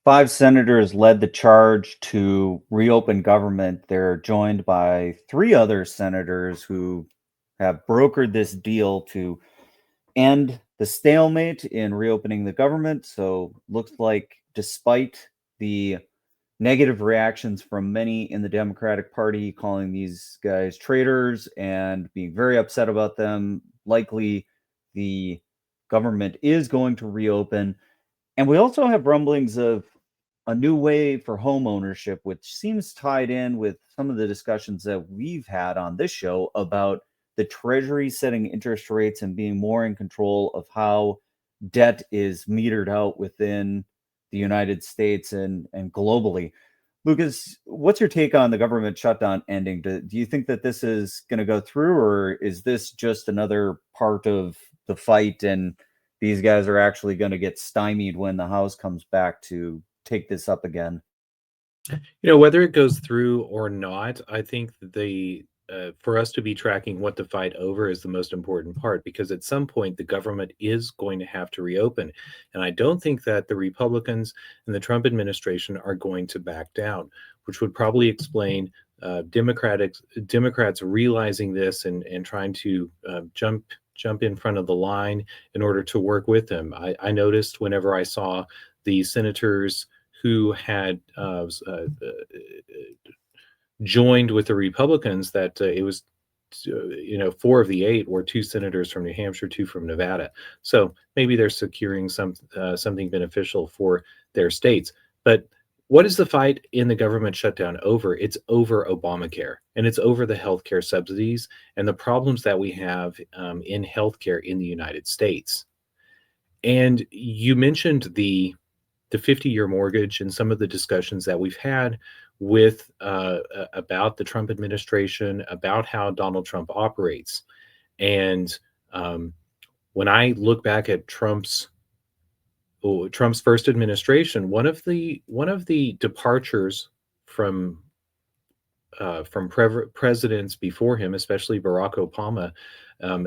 5 senators led the charge to reopen government. They're joined by 3 other senators who have brokered this deal to end the stalemate in reopening the government. So, looks like despite the negative reactions from many in the Democratic Party calling these guys traitors and being very upset about them, likely the government is going to reopen. And we also have rumblings of a new way for home ownership, which seems tied in with some of the discussions that we've had on this show about the Treasury setting interest rates and being more in control of how debt is metered out within the United States and globally. Lucas, what's your take on the government shutdown ending? Do you think that this is going to go through, or is this just another part of the fight and these guys are actually going to get stymied when the House comes back to take this up again? Whether it goes through or not, I think that for us to be tracking what to fight over is the most important part because at some point the government is going to have to reopen. And I don't think that the Republicans and the Trump administration are going to back down, which would probably explain Democrats realizing this and trying to jump in front of the line in order to work with them. I noticed whenever I saw the senators who had joined with the Republicans that it was, 4 of the 8 were 2 senators from New Hampshire, 2 from Nevada. So maybe they're securing something beneficial for their states. But what is the fight in the government shutdown over? It's over Obamacare, and it's over the healthcare subsidies and the problems that we have in healthcare in the United States. And you mentioned the 50-year mortgage and some of the discussions that we've had with about the Trump administration, about how Donald Trump operates. And when I look back at Trump's first administration, one of the departures from presidents before him, especially Barack Obama,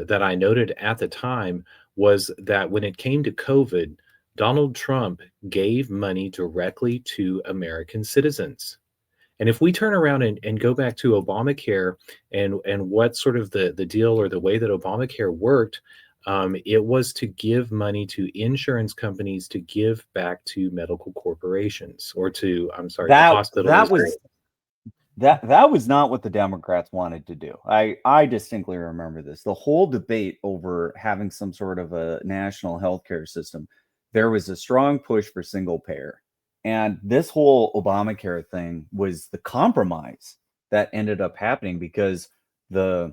that I noted at the time was that when it came to COVID, Donald Trump gave money directly to American citizens. And if we turn around and go back to Obamacare and what sort of the deal or the way that Obamacare worked, it was to give money to insurance companies to give back to medical corporations or to That hospitals. that was that was not what the Democrats wanted to do. I distinctly remember this. The whole debate over having some sort of a national healthcare system, there was a strong push for single payer. And this whole Obamacare thing was the compromise that ended up happening because the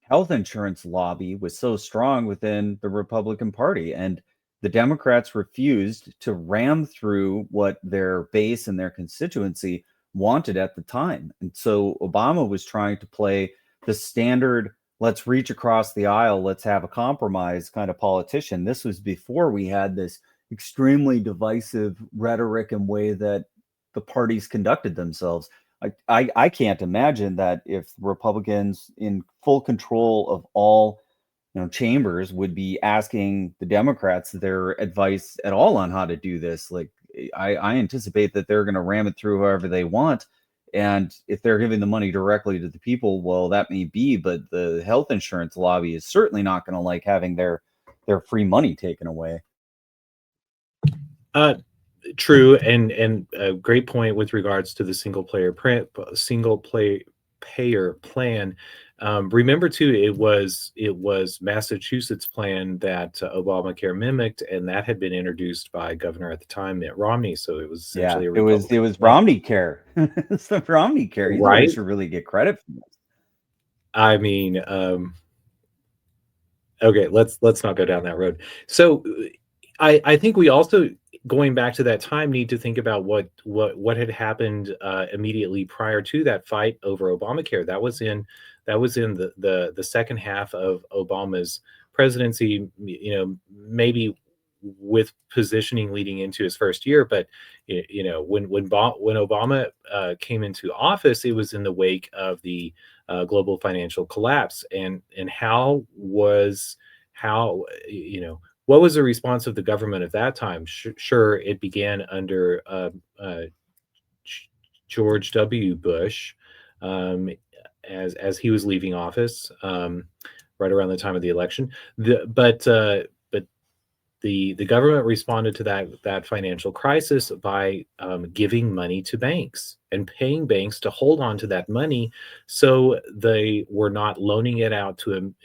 health insurance lobby was so strong within the Republican Party. And the Democrats refused to ram through what their base and their constituency wanted at the time. And so Obama was trying to play the standard, let's reach across the aisle, let's have a compromise kind of politician. This was before we had this extremely divisive rhetoric and way that the parties conducted themselves. I can't imagine that if Republicans in full control of all chambers would be asking the Democrats their advice at all on how to do this. Like I anticipate that they're going to ram it through however they want. And if they're giving the money directly to the people, well, that may be, but the health insurance lobby is certainly not going to like having their free money taken away. Uh, True, and a great point with regards to the single play payer plan. Remember too, it was Massachusetts' plan that Obamacare mimicked, and that had been introduced by Governor at the time, Mitt Romney. So it was Yeah, essentially a it was Republican plan, Romney Care. It's the Romney Care. He's the one who right? should really get credit for this. I mean, okay, let's not go down that road. So I think we also, going back to that time, need to think about what had happened immediately prior to that fight over Obamacare. That was in the second half of Obama's presidency. Maybe with positioning leading into his first year, but when Obama came into office, it was in the wake of the global financial collapse, and how what was the response of the government at that time? Sure, it began under George W. Bush, um, as he was leaving office, right around the time of the election. But the government responded to that financial crisis by giving money to banks and paying banks to hold on to that money, so they were not loaning it out to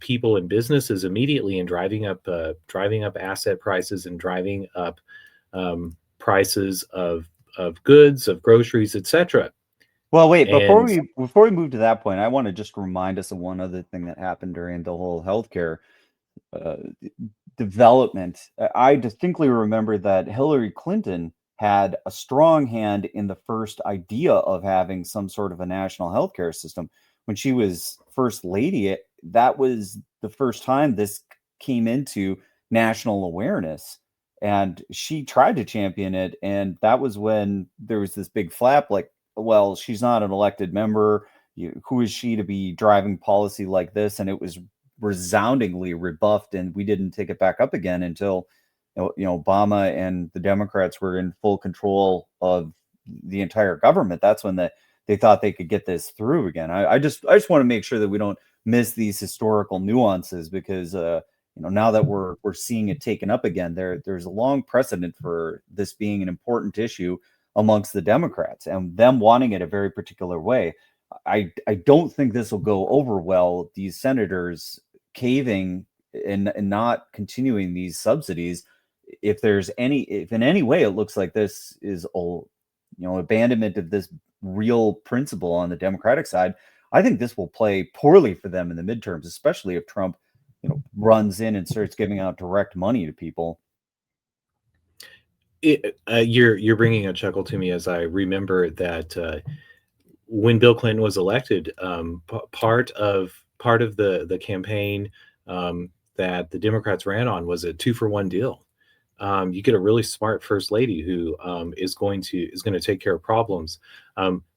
people and businesses immediately, and driving up asset prices and driving up prices of goods, of groceries, etc. Well, wait, And before we move to that point, I want to just remind us of one other thing that happened during the whole healthcare uh, development. I distinctly remember that Hillary Clinton had a strong hand in the first idea of having some sort of a national healthcare system. When she was first lady, that was the first time this came into national awareness. And she tried to champion it. And that was when there was this big flap like, well, she's not an elected member. Who is she to be driving policy like this? And it was resoundingly rebuffed, and we didn't take it back up again until Obama and the Democrats were in full control of the entire government. That's when they thought they could get this through again. I just want to make sure that we don't miss these historical nuances, because now that we're seeing it taken up again, there's a long precedent for this being an important issue amongst the Democrats and them wanting it a very particular way. I don't think this will go over well. These senators caving and not continuing these subsidies. If in any way it looks like this is abandonment of this real principle on the Democratic side, I think this will play poorly for them in the midterms, especially if Trump runs in and starts giving out direct money to people. You're bringing a chuckle to me as I remember that when Bill Clinton was elected, part of the campaign that the Democrats ran on was a 2-for-1 deal. You get a really smart first lady who is going to take care of problems.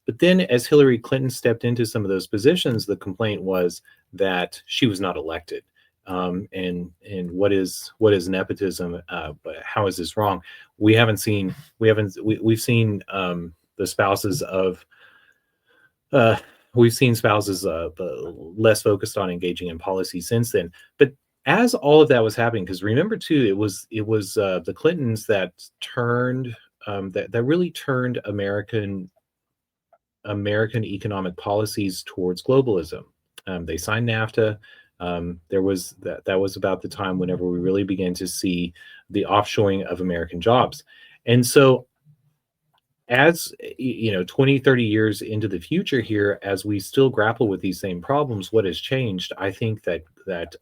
But then, as Hillary Clinton stepped into some of those positions, the complaint was that she was not elected. And what is nepotism? But how is this wrong? We've seen the spouses of we've seen spouses less focused on engaging in policy since then. But as all of that was happening, because remember too, it was the Clintons that turned that really turned American economic policies towards globalism. They signed NAFTA. There was that was about the time whenever we really began to see the offshoring of American jobs. And so, as 20, 30 years into the future here, as we still grapple with these same problems, what has changed? I think that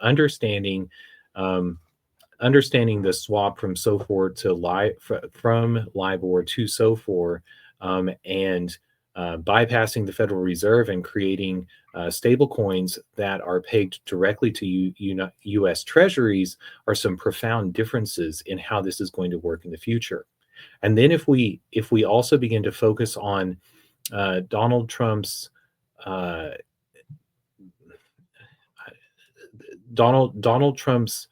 understanding the swap from SOFR to from LIBOR to SOFR, and bypassing the Federal Reserve and creating stable coins that are pegged directly to U.S. Treasuries are some profound differences in how this is going to work in the future. And then if we also begin to focus on Donald Trump's Donald Trump's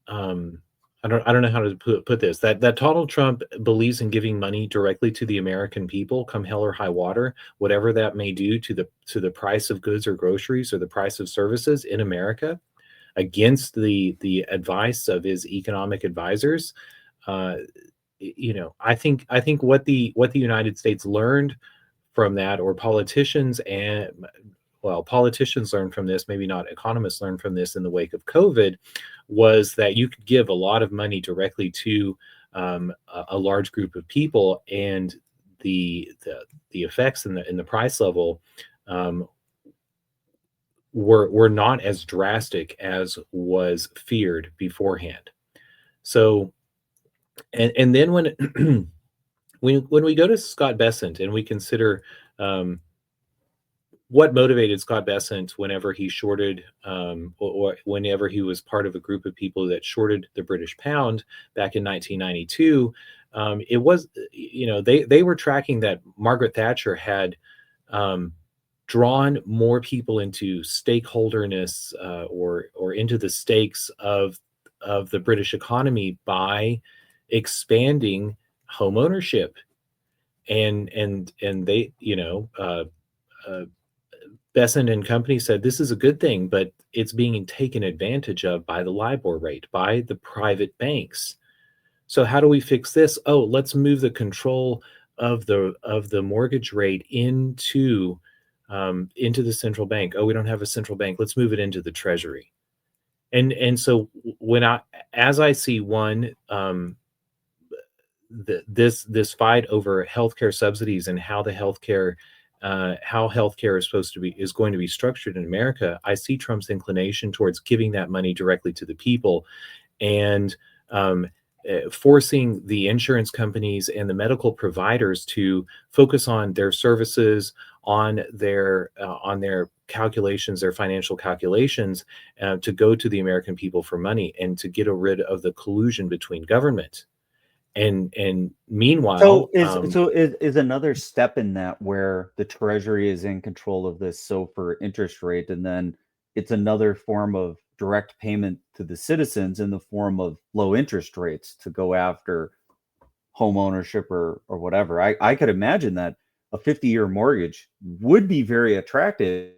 I don't know how to put this, that Donald Trump believes in giving money directly to the American people, come hell or high water, whatever that may do to the price of goods or groceries or the price of services in America, against the advice of his economic advisors. I think what the United States learned from that, or politicians learned from this, maybe not economists learned from this in the wake of COVID, was that you could give a lot of money directly to a large group of people, and the effects in the price level were not as drastic as was feared beforehand. So, and then when when we go to Scott Bessent and we consider what motivated Scott Bessent whenever he shorted, or whenever he was part of a group of people that shorted the British pound back in 1992, it was, they were tracking that Margaret Thatcher had drawn more people into stakeholderness, or into the stakes of the British economy by expanding home ownership. And they, uh, Besson and company said this is a good thing, but it's being taken advantage of by the LIBOR rate, by the private banks. So how do we fix this? Oh, let's move the control of the mortgage rate into the central bank. Oh, we don't have a central bank. Let's move it into the treasury. And so when as I see this fight over healthcare subsidies and how healthcare is going to be structured in America, I see Trump's inclination towards giving that money directly to the people, and um, forcing the insurance companies and the medical providers to focus on their services, on their calculations, their financial calculations, to go to the American people for money, and to get rid of the collusion between government. And meanwhile, So is another step in that where the Treasury is in control of this SOFR interest rate, and then it's another form of direct payment to the citizens in the form of low interest rates to go after home ownership or whatever. I could imagine that a 50-year mortgage would be very attractive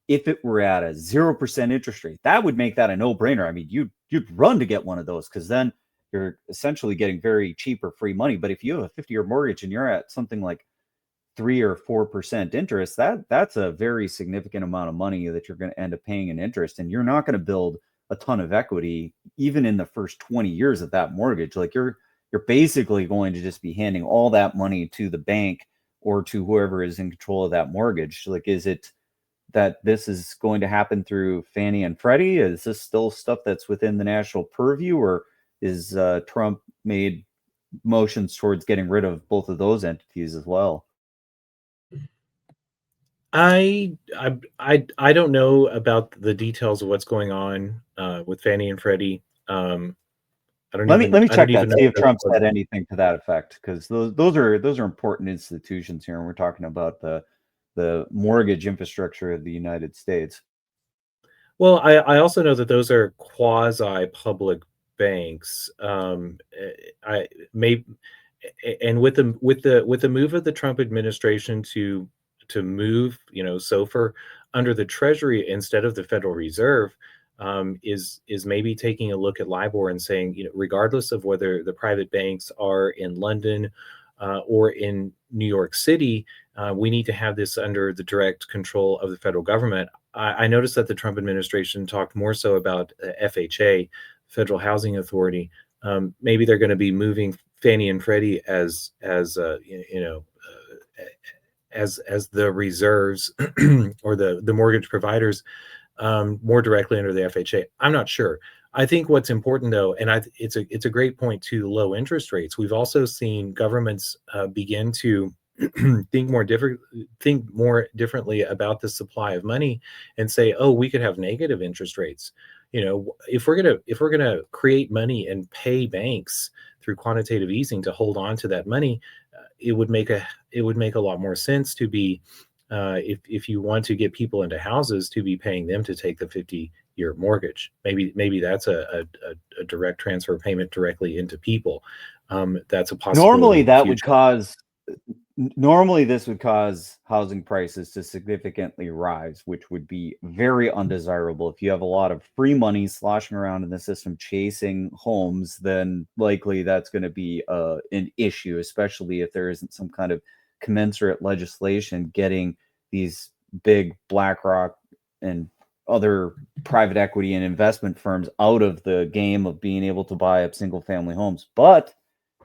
if it were at a 0% interest rate. That would make that a no-brainer. I mean, you'd run to get one of those, because then you're essentially getting very cheap or free money. But if you have a 50-year mortgage and you're at something like 3 or 4% interest, that's a very significant amount of money that you're going to end up paying in interest, and you're not going to build a ton of equity even in the first 20 years of that mortgage. Like you're basically going to just be handing all that money to the bank or to whoever is in control of that mortgage. Like, is it that this is going to happen through Fannie and Freddie? Is this still stuff that's within the national purview, or is Trump made motions towards getting rid of both of those entities as well? I don't know about the details of what's going on with Fannie and Freddie. Let me I don't check even that, know see if if that's Trump said anything to that effect, because those are important institutions here, and we're talking about the mortgage infrastructure of the United States. Well, I also know that those are quasi-public banks. I may And with the move of the Trump administration to move, SOFR under the Treasury instead of the Federal Reserve, is maybe taking a look at LIBOR and saying, regardless of whether the private banks are in London or in New York City, we need to have this under the direct control of the federal government. I noticed that the Trump administration talked more so about FHA, Federal Housing Authority. Maybe they're going to be moving Fannie and Freddie as the reserves or the mortgage providers, more directly under the FHA. I'm not sure. I think what's important though, and it's a great point to low interest rates. We've also seen governments begin to think more differently about the supply of money, and say, oh, we could have negative interest rates. If we're gonna create money and pay banks through quantitative easing to hold on to that money, it would make a lot more sense to be, if you want to get people into houses, to be paying them to take the 50-year mortgage. Maybe that's a direct transfer payment directly into people. That's a possibility Normally, in the that would future. cause Normally, this would cause housing prices to significantly rise, which would be very undesirable. If you have a lot of free money sloshing around in the system chasing homes, then likely that's going to be an issue, especially if there isn't some kind of commensurate legislation getting these big BlackRock and other private equity and investment firms out of the game of being able to buy up single family homes. But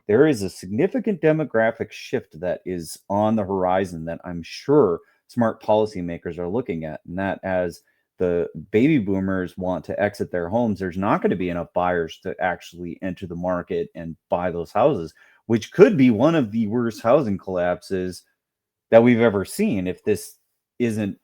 there is a significant demographic shift that is on the horizon that I'm sure smart policymakers are looking at. And that, as the baby boomers want to exit their homes, there's not going to be enough buyers to actually enter the market and buy those houses, which could be one of the worst housing collapses that we've ever seen if this isn't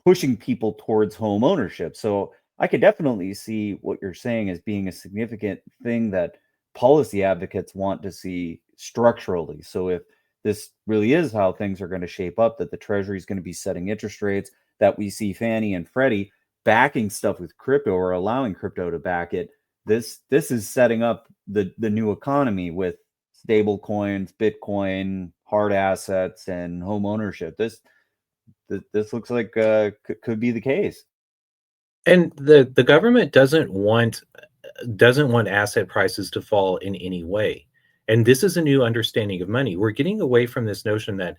pushing people towards home ownership. So I could definitely see what you're saying as being a significant thing that policy advocates want to see structurally. So if this really is how things are going to shape up, that the Treasury is going to be setting interest rates, that we see Fannie and Freddie backing stuff with crypto or allowing crypto to back it. This is setting up the new economy with stable coins, Bitcoin, hard assets, and home ownership. This looks like could be the case. And the government doesn't want asset prices to fall in any way. And this is a new understanding of money. We're getting away from this notion that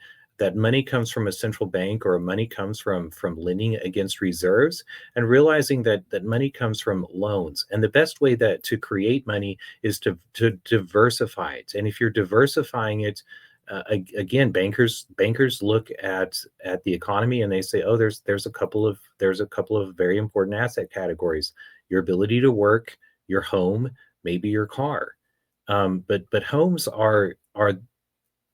money comes from a central bank, or money comes from lending against reserves, and realizing that money comes from loans. And the best way that to create money is to diversify it. And if you're diversifying it, again, bankers look at the economy and they say, oh, there's a couple of very important asset categories: your ability to work, your home, maybe your car. But homes are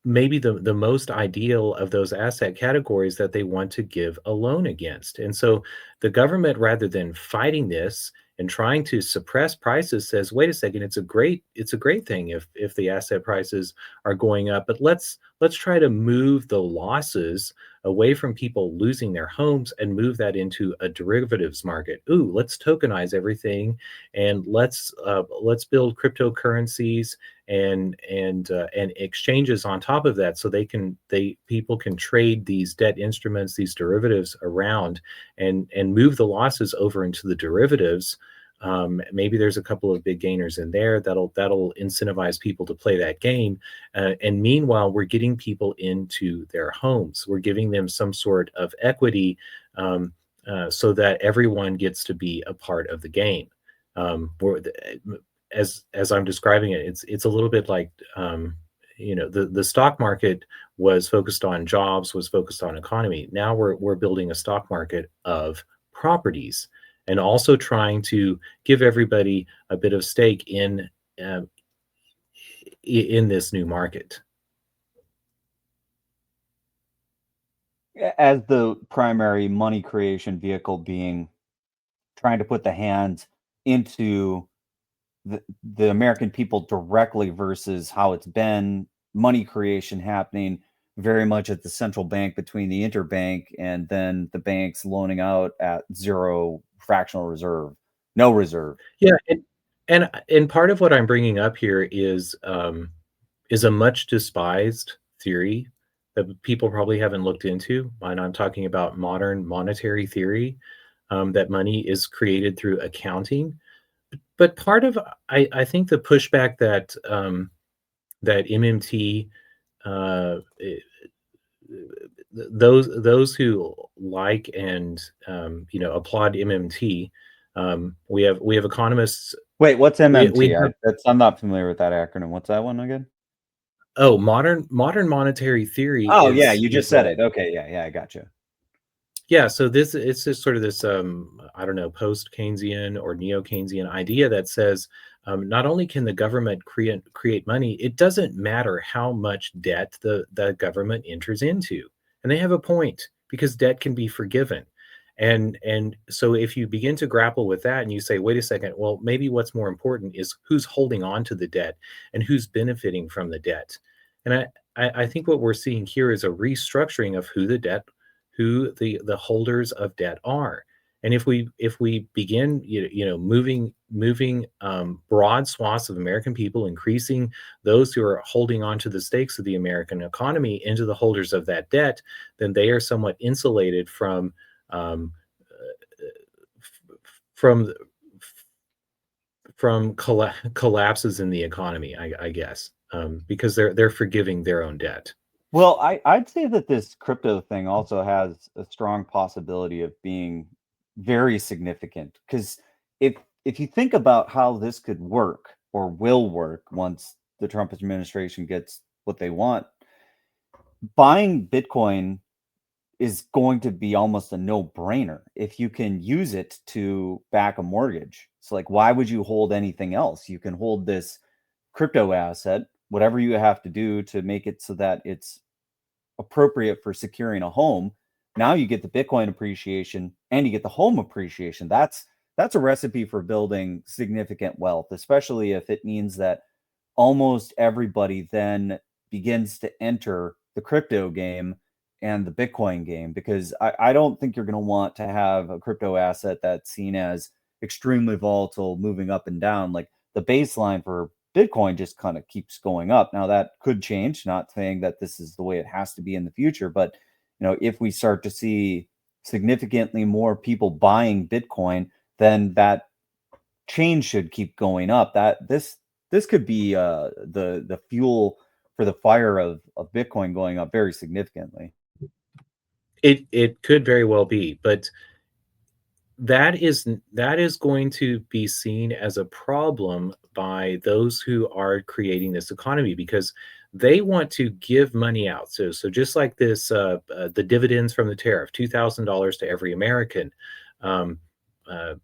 maybe the most ideal of those asset categories that they want to give a loan against. And so the government, rather than fighting this and trying to suppress prices, says, wait a second, it's a great thing if the asset prices are going up, but let's try to move the losses away from people losing their homes and move that into a derivatives market. Ooh, let's tokenize everything, and let's build cryptocurrencies and exchanges on top of that, so people can trade these debt instruments, these derivatives around, and move the losses over into the derivatives. Maybe there's a couple of big gainers in there that'll incentivize people to play that game. And meanwhile, we're getting people into their homes. We're giving them some sort of equity, so that everyone gets to be a part of the game. As I'm describing it, it's a little bit like, the stock market was focused on jobs, was focused on economy. Now we're building a stock market of properties, and also trying to give everybody a bit of stake in this new market. As the primary money creation vehicle, being trying to put the hands into the American people directly, versus how it's been money creation happening very much at the central bank, between the interbank and then the banks loaning out at zero fractional reserve, no reserve. Yeah, and part of what I'm bringing up here is a much despised theory that people probably haven't looked into. And I'm talking about modern monetary theory, that money is created through accounting. But part of, I think, the pushback that that MMT, those who like and applaud MMT, we have economists. Wait, what's We MMT? have, I'm not familiar with that acronym. What's that one again? modern monetary theory Oh yeah, is you just said it. Okay, yeah, I got you. Yeah, so it's just sort of this, I don't know, post Keynesian or neo Keynesian idea that says, not only can the government create money, it doesn't matter how much debt the government enters into. And they have a point, because debt can be forgiven. And so if you begin to grapple with that and you say, wait a second, well, maybe what's more important is who's holding on to the debt and who's benefiting from the debt. And I think what we're seeing here is a restructuring of who the holders of debt are. And if we begin, moving broad swaths of American people, increasing those who are holding on to the stakes of the American economy into the holders of that debt, then they are somewhat insulated from um, from collapses in the economy, I guess, because they're forgiving their own debt. Well, I'd say that this crypto thing also has a strong possibility of being very significant, because if you think about how this could work or will work once the Trump administration gets what they want, buying Bitcoin is going to be almost a no-brainer if you can use it to back a mortgage. So like, why would you hold anything else? You can hold this crypto asset, whatever you have to do to make it so that it's appropriate for securing a home. Now you get the Bitcoin appreciation and you get the home appreciation. That's a recipe for building significant wealth, especially if it means that almost everybody then begins to enter the crypto game and the Bitcoin game, because I don't think you're going to want to have a crypto asset that's seen as extremely volatile, moving up and down. Like the baseline for Bitcoin just kind of keeps going up. Now that could change, not saying that this is the way it has to be in the future, but if we start to see significantly more people buying Bitcoin, then that change should keep going up. That this could be the fuel for the fire of Bitcoin going up very significantly. It could very well be, but that is going to be seen as a problem by those who are creating this economy, because they want to give money out. So just like this, the dividends from the tariff, $2,000 to every American, um, uh,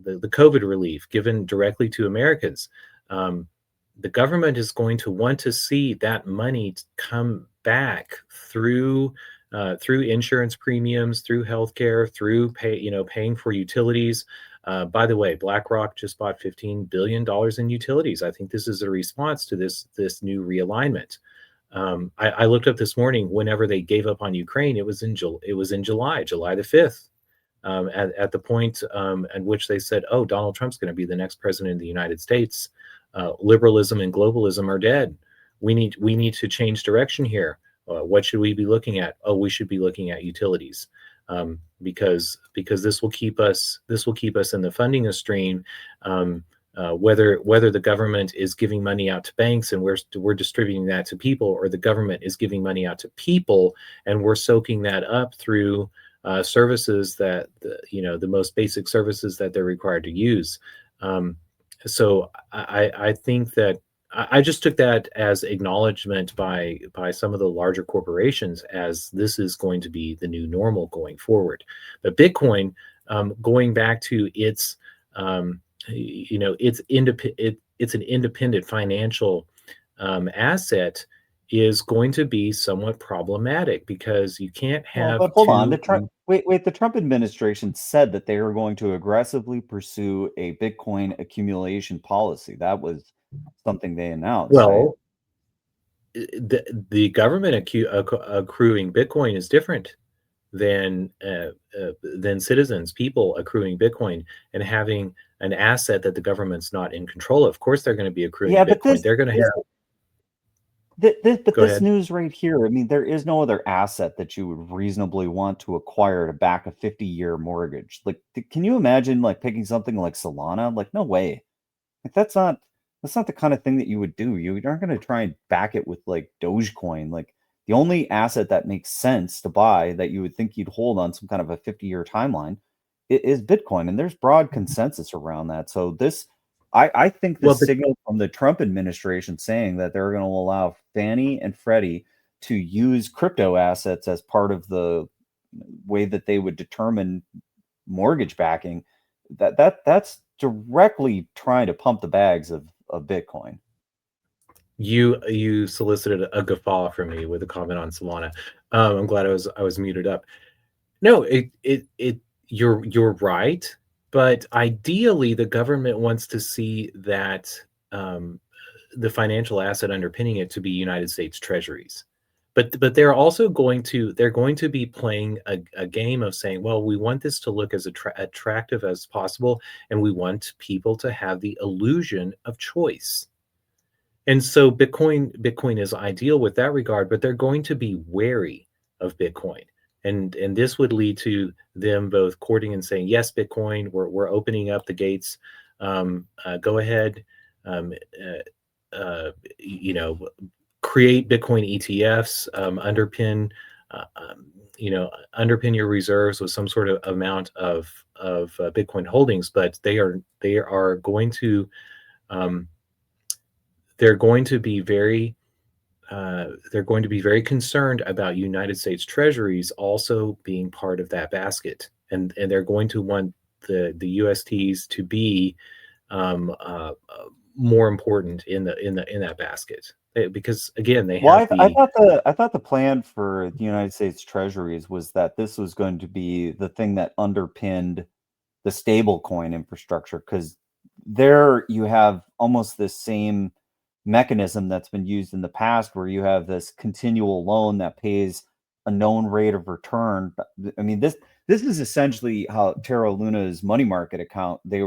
the COVID relief given directly to Americans. The government is going to want to see that money come back through insurance premiums, through healthcare, through paying for utilities. By the way, BlackRock just bought $15 billion in utilities. I think this is a response to this new realignment. I looked up this morning. Whenever they gave up on Ukraine, it was in July the 5th. At the point at which they said, "Oh, Donald Trump's going to be the next president of the United States. Liberalism and globalism are dead. We need to change direction here. What should we be looking at? Oh, we should be looking at utilities, because this will keep us in the funding stream. Whether the government is giving money out to banks and we're distributing that to people, or the government is giving money out to people and we're soaking that up through services that the most basic services that they're required to use." So I think that I just took that as acknowledgement by some of the larger corporations, as this is going to be the new normal going forward. But Bitcoin, going back to its it's an independent financial asset, is going to be somewhat problematic, because you can't Well, have but hold on. The two. Trump wait, the Trump administration said that they were going to aggressively pursue a Bitcoin accumulation policy. That was something they announced. Well, the government accruing Bitcoin is different than citizens, people accruing Bitcoin and having an asset that the government's not in control of. Of course, they're going to be accruing Yeah, but Bitcoin. They're going to have. but Go this ahead. news right here, I mean, there is no other asset that you would reasonably want to acquire to back a 50-year mortgage. Like, can you imagine like picking something like Solana? Like, no way. Like, that's not the kind of thing that you would do. You aren't going to try and back it with like Dogecoin. Like, the only asset that makes sense to buy that you would think you'd hold on some kind of a 50-year timeline is Bitcoin, and there's broad consensus around that. So I think the Well, signal from the Trump administration saying that they're going to allow Fannie and Freddie to use crypto assets as part of the way that they would determine mortgage backing, that's directly trying to pump the bags of Bitcoin. you solicited a guffaw from me with a comment on Solana. I'm glad I was muted up. No, you're right, but ideally the government wants to see that the financial asset underpinning it to be United States treasuries. But they're going to be playing a game of saying, well, we want this to look as attractive as possible, and we want people to have the illusion of choice. And so Bitcoin is ideal with that regard, but they're going to be wary of Bitcoin. And this would lead to them both courting and saying, yes, Bitcoin, we're opening up the gates. Go ahead, um, you know, create Bitcoin ETFs, underpin your reserves with some sort of amount of Bitcoin holdings. But they're going to um, they're going to be very concerned about United States treasuries also being part of that basket, and they're going to want the USTs to be more important in that basket. Because again, they Well, have I thought the plan for the United States treasuries was that this was going to be the thing that underpinned the stable coin infrastructure, because there you have almost the same mechanism that's been used in the past, where you have this continual loan that pays a known rate of return. I mean, this is essentially how Terra Luna's money market account, they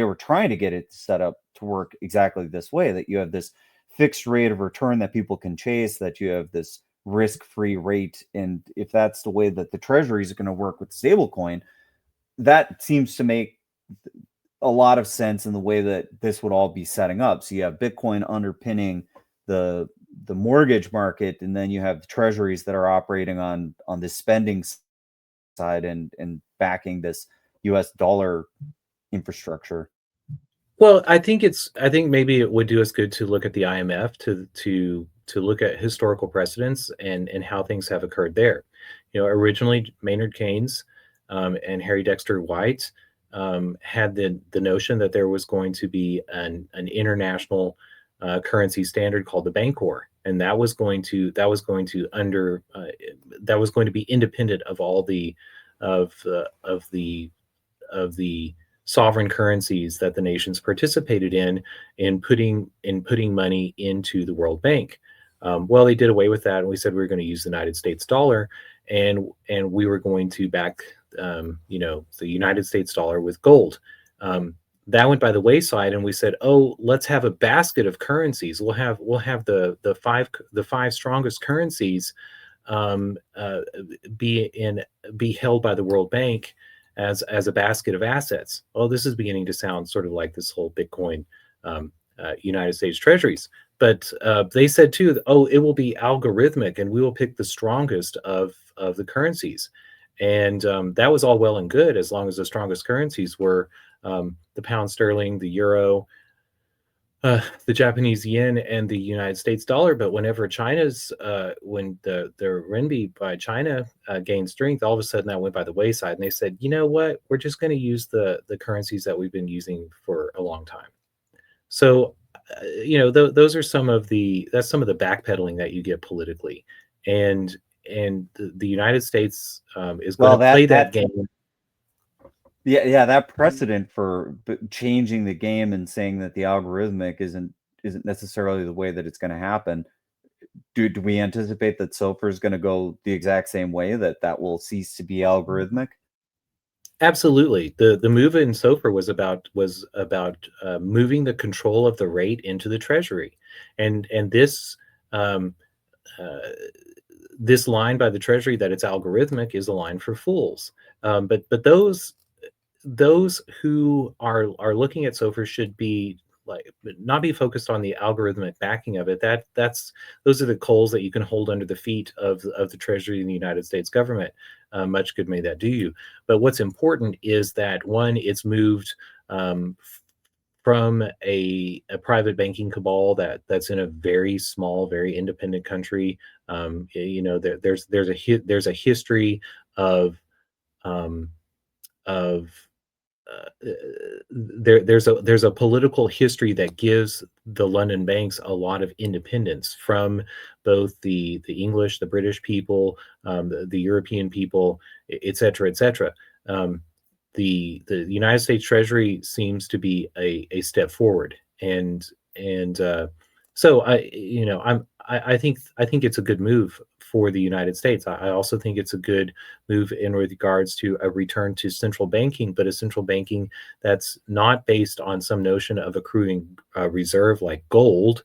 were trying to get it set up to work exactly this way, that you have this fixed rate of return that people can chase, that you have this risk-free rate. And if that's the way that the treasury is going to work with stablecoin, that seems to make a lot of sense in the way that this would all be setting up. So you have Bitcoin underpinning the mortgage market, and then you have the treasuries that are operating on the spending side and backing this US dollar infrastructure. Well, I think maybe it would do us good to look at the IMF, to look at historical precedents and how things have occurred there. Originally Maynard Keynes and Harry Dexter White had the notion that there was going to be an international currency standard called the Bancor, and that was going to be independent of all the of the sovereign currencies that the nations participated in putting money into the World Bank. Well, they did away with that, and we said we were going to use the United States dollar, and we were going to back the United States dollar with gold. That went by the wayside, and we said, oh, let's have a basket of currencies. We'll have the five strongest currencies be held by the World Bank as a basket of assets. Oh, this is beginning to sound sort of like this whole Bitcoin United States treasuries. But they said too, oh, it will be algorithmic, and we will pick the strongest of the currencies. And that was all well and good, as long as the strongest currencies were the pound sterling, the euro, the Japanese yen, and the United States dollar. But whenever when the renminbi by China gained strength, all of a sudden that went by the wayside, and they said, you know what, we're just going to use the currencies that we've been using for a long time. So those are some of the backpedaling that you get politically, and the United States is going to play that game. Yeah, that precedent for changing the game and saying that the algorithmic isn't necessarily the way that it's going to happen. Do we anticipate that SOFR is going to go the exact same way, that will cease to be algorithmic? Absolutely. The move in SOFR was about moving the control of the rate into the Treasury, and this this line by the Treasury that it's algorithmic is a line for fools. But those who are looking at SOFR should be not be focused on the algorithmic backing of it. Those are the coals that you can hold under the feet of the Treasury and the United States government. Much good may that do you. But what's important is that, one, it's moved from a private banking cabal that's in a very small, very independent country. There's a history of there's a political history that gives the London banks a lot of independence from both the English, the British people, the European people, et cetera, et cetera. The United States Treasury seems to be a step forward, and so I think it's a good move for the United States. I also think it's a good move in regards to a return to central banking, but a central banking that's not based on some notion of accruing reserve like gold,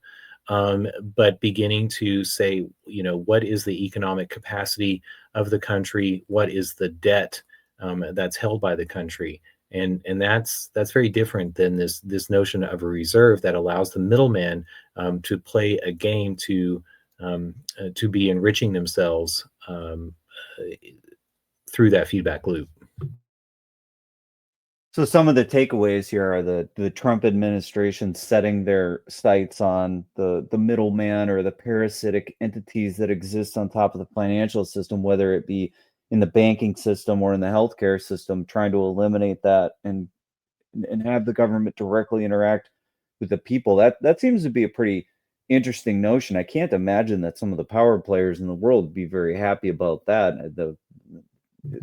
but beginning to say, what is the economic capacity of the country? What is the debt that's held by the country? And that's very different than this notion of a reserve that allows the middleman to play a game to be enriching themselves through that feedback loop. So some of the takeaways here are the Trump administration setting their sights on the middleman or the parasitic entities that exist on top of the financial system, whether it be in the banking system or in the healthcare system, trying to eliminate that and have the government directly interact with the people. That seems to be a pretty interesting notion. I can't imagine that some of the power players in the world would be very happy about that.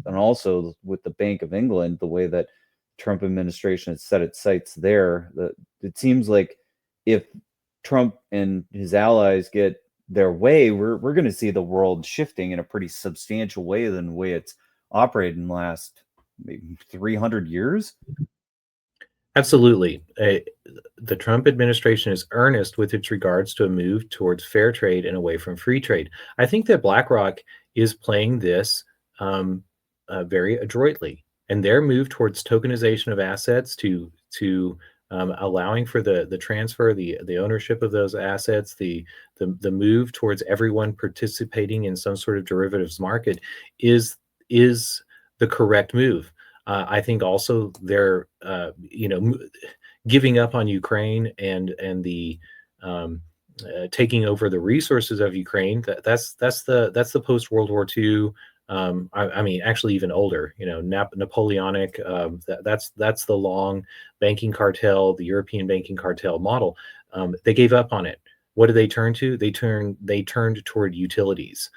And also with the Bank of England, the way that Trump administration has set its sights there, it seems like if Trump and his allies get their way, we're going to see the world shifting in a pretty substantial way than the way it's operated in the last maybe 300 years. Absolutely. The Trump administration is earnest with its regards to a move towards fair trade and away from free trade. I think that BlackRock is playing this very adroitly, and their move towards tokenization of assets to allowing for the transfer, the ownership of those assets, the move towards everyone participating in some sort of derivatives market is the correct move. I think also they're giving up on Ukraine and the taking over the resources of Ukraine. That's the post World War II. I mean, actually, even older. Napoleonic. That's the long banking cartel, the European banking cartel model. They gave up on it. What did they turn to? They turned toward utilities.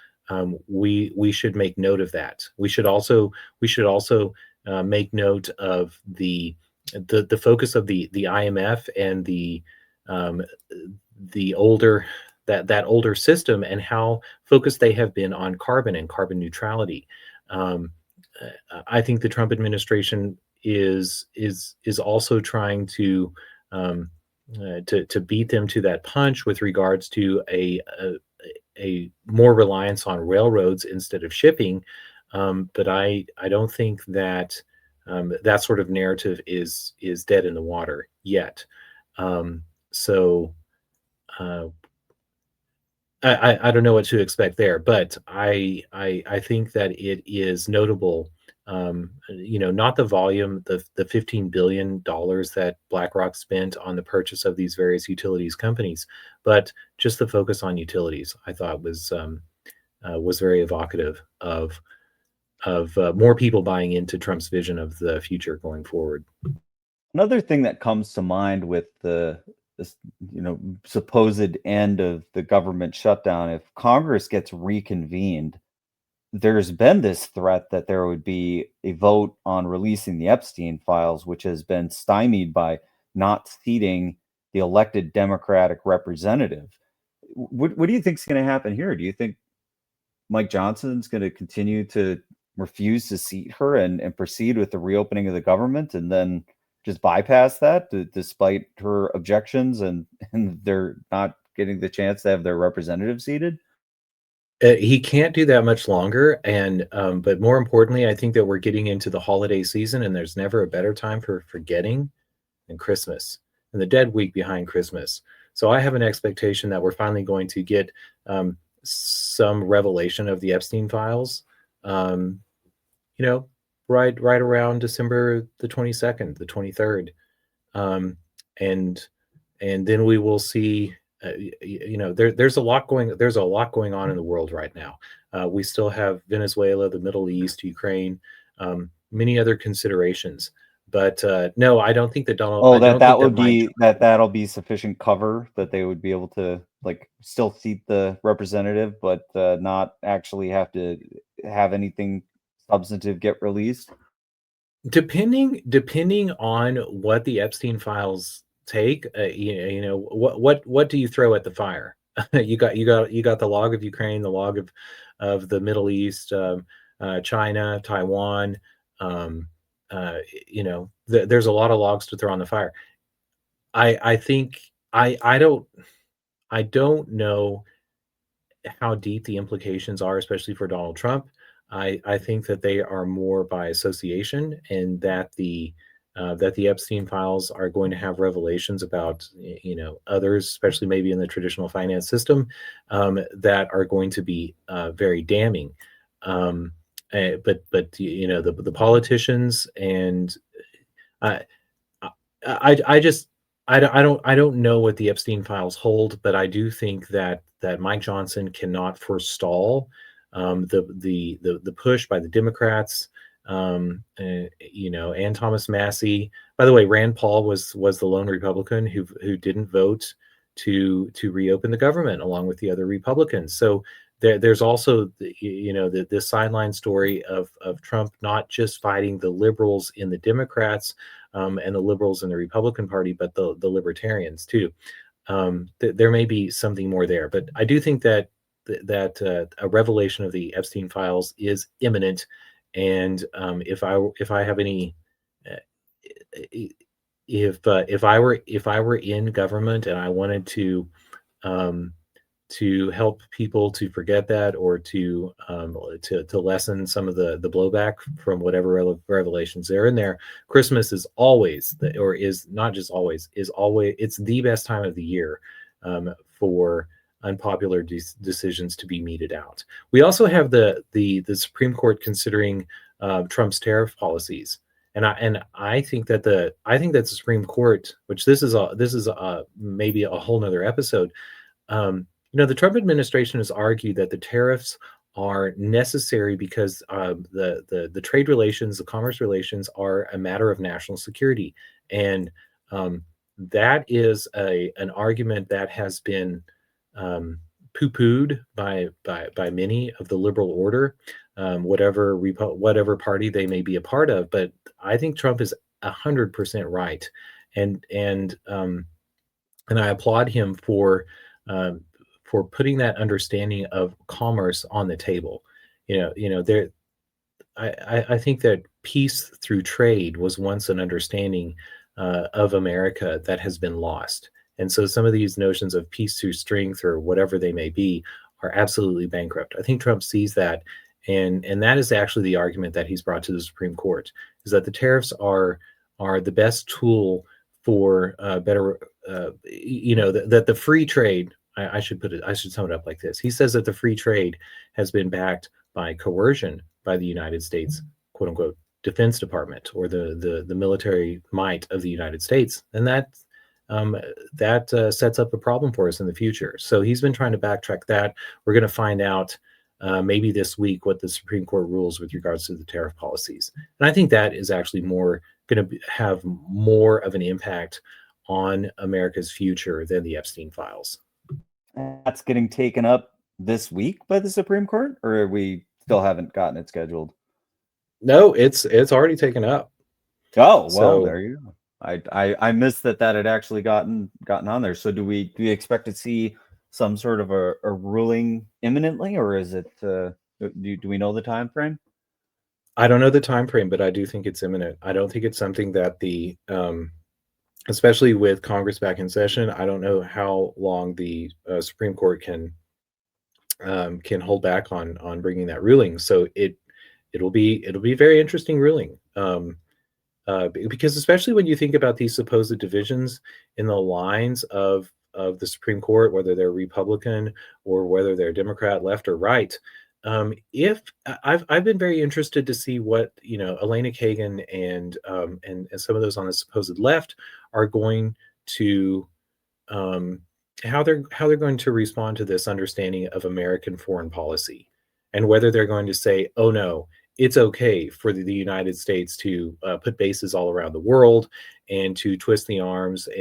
We should make note of that. We should also make note of the focus of the IMF and the older that older system, and how focused they have been on carbon and carbon neutrality. I think the Trump administration is also trying to beat them to that punch with regards to a more reliance on railroads instead of shipping. But I don't think that that sort of narrative is dead in the water yet. So I don't know what to expect there, but I think that it is notable. Not the volume, the $15 billion that BlackRock spent on the purchase of these various utilities companies, but just the focus on utilities. I thought was very evocative of more people buying into Trump's vision of the future going forward. Another thing that comes to mind with this supposed end of the government shutdown, if Congress gets reconvened, there's been this threat that there would be a vote on releasing the Epstein files, which has been stymied by not seating the elected Democratic representative. What do you think is going to happen here? Do you think Mike Johnson's going to continue to refuse to seat her and proceed with the reopening of the government, and then just bypass that despite her objections and they're not getting the chance to have their representative seated? He can't do that much longer, and but more importantly, I think that we're getting into the holiday season, and there's never a better time for forgetting than Christmas and the dead week behind Christmas. So I have an expectation that we're finally going to get some revelation of the Epstein files. Right around December the 22nd, the 23rd, and then we will see. There's a lot going on in the world right now. We still have Venezuela, the Middle East, Ukraine, many other considerations. But no, I don't think that Donald. Oh, I don't that think that would Mike. be that'll be sufficient cover that they would be able to still seat the representative, but not actually have to have anything substantive get released. Depending on what the Epstein files take, what do you throw at the fire? you got the log of Ukraine, the log of the Middle East, China, Taiwan. There's a lot of logs to throw on the fire. I think I don't know how deep the implications are, especially for Donald Trump. I think that they are more by association, and that the Epstein files are going to have revelations about others, especially maybe in the traditional finance system, that are going to be very damning. But the politicians, and I just I don't know what the Epstein files hold, but I do think that Mike Johnson cannot forestall the push by the Democrats, and Thomas Massey. By the way, Rand Paul was the lone Republican who didn't vote to reopen the government along with the other Republicans. So there's also the sideline story of Trump not just fighting the liberals in the Democrats and the liberals in the Republican Party, but the libertarians too. there may be something more there. But I do think that a revelation of the Epstein files is imminent, and if I have any, uh, if I were in government and I wanted um, to help people to forget that, or to lessen some of the blowback from whatever revelations are in there. Christmas is always or is not just always, is always, it's the best time of the year for unpopular decisions to be meted out. We also have the Supreme Court considering Trump's tariff policies. And I think that the Supreme Court, which this is maybe a whole nother episode. The Trump administration has argued that the tariffs are necessary because the trade relations, the commerce relations, are a matter of national security, and that is an argument that has been poo-pooed by many of the liberal order, whatever party they may be a part of. But I think Trump is 100% right, and and um, and I applaud him um, for putting that understanding of commerce on the table. There. I think that peace through trade was once an understanding of America that has been lost, and so some of these notions of peace through strength or whatever they may be are absolutely bankrupt. I think Trump sees that, and that is actually the argument that he's brought to the Supreme Court, is that the tariffs are the best tool for better that the free trade. I should sum it up like this. He says that the free trade has been backed by coercion by the United States, quote unquote, Defense Department, or the military might of the United States, and that sets up a problem for us in the future. So he's been trying to backtrack that. We're going to find out maybe this week what the Supreme Court rules with regards to the tariff policies, and I think that is actually going to have more of an impact on America's future than the Epstein files. That's getting taken up this week by the Supreme Court, or we still haven't gotten it scheduled? No, it's already taken up. Oh, well, so, there you go. I missed that had actually gotten on there. So do we expect to see some sort of a ruling imminently, or is it do we know the time frame? I don't know the time frame, but I do think it's imminent. I don't think it's something that the especially with Congress back in session, I don't know how long the Supreme Court can hold back on bringing that ruling. So it'll be a very interesting ruling, because especially when you think about these supposed divisions in the lines of the Supreme Court, whether they're Republican or whether they're Democrat, left or right. If I've been very interested to see what Elena Kagan and some of those on the supposed left are going to how they're going to respond to this understanding of American foreign policy, and whether they're going to say, oh no, it's okay for the United States to put bases all around the world and to twist the arms of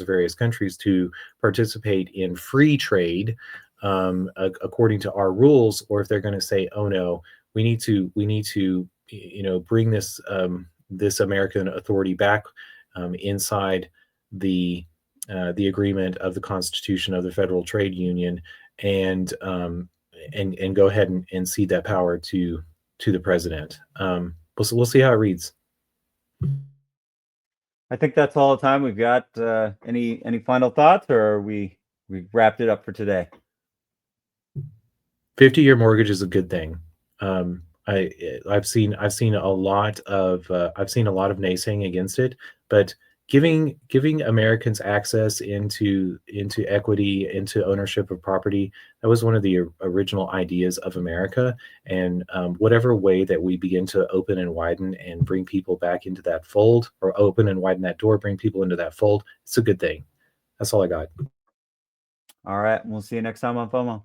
various countries to participate in free trade according to our rules, or if they're going to say, oh no, we need to bring this American authority back inside the agreement of the Constitution of the Federal Trade Union, and go ahead and cede that power to the president. We'll see how it reads. I think that's all the time we've got. Any final thoughts, or we wrapped it up for today? 50-year mortgage is a good thing. I've seen a lot of naysaying against it, but giving Americans access into equity, into ownership of property, that was one of the original ideas of America. And whatever way that we begin to open and widen and bring people back into that fold, or open and widen that door, bring people into that fold, it's a good thing. That's all I got. All right. We'll see you next time on FOMO.